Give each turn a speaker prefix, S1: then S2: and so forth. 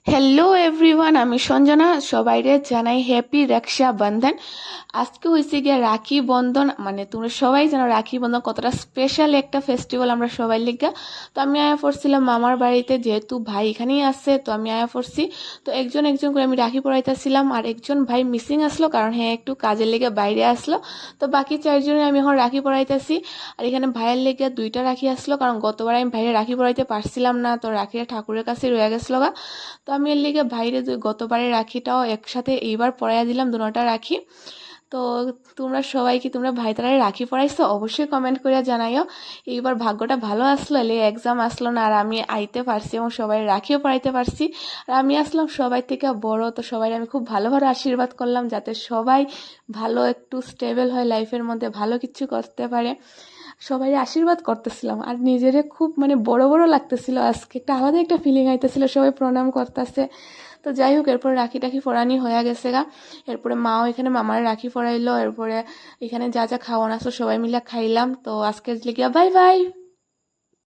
S1: Hello everyone, আমি সঞ্জনা। সবাইরে জানাই হ্যাপি রক্ষা বন্ধন। আজকে হয়েছে গিয়ে রাখি বন্ধন, মানে তোমরা সবাই জানো রাখি বন্ধন কতটা স্পেশাল একটা ফেস্টিভ্যাল আমরা সবাই লিগা। তো আমি আয়া পড়ছিলাম মামার বাড়িতে, যেহেতু ভাই এখানেই আছে তো আমি আয়া পড়ছি। তো একজন একজন করে আমি রাখি পরাইতেছিলাম, আর একজন ভাই মিসিং আসলো, কারণ হ্যাঁ একটু কাজের লেগে বাইরে আসলো। তো বাকি চারজনে আমি এখন রাখি পরাইতেছি। আর এখানে ভাইয়ের লেগে দুইটা রাখি আসলো, কারণ গতবার আমি ভাইয়ের রাখি পরাইতে পারছিলাম না, তো রাখিটা ঠাকুরের কাছে রয়ে গেছিলো গা। তো আমি এর লিগে বাইরে গতবারে রাখিটাও একসাথে এইবার পরাইয়া দিলাম দুটা রাখি। তো তোমরা সবাই কি তোমরা ভাই তারারে রাখি পরাইছো? অবশ্যই কমেন্ট করে জানাইও। এইবার ভাগ্যটা ভালো আসলো, এলে এক্সাম আসলো না আর আমি আইতে পারছি এবং সবাই রাখিও পরাইতে পারছি। আর আমি আসলাম সবাই থেকে বড়, তো সবাই আমি খুব ভালো ভালো আশীর্বাদ করলাম যাতে সবাই ভালো একটু স্টেবল হয়, লাইফের মধ্যে ভালো কিছু করতে পারে। সবাই আশীর্বাদ করতেছিলাম আর নিজেরে খুব মানে বড় বড় লাগতেছিল, আজকে একটা আলাদা একটা ফিলিং আইতেছিল, সবাই প্রণাম করতেছে। তো যাই হোক, এরপরে রাখি টাখি ফোড়ানি হয়ে গেছে গা। এরপরে মাও এখানে মামার রাখি ফোড়াইলো, এরপরে এখানে যা যা খাওয়ান আসলো সবাই মিলে খাইলাম। তো আজকের লিগিয়া বাই বাই।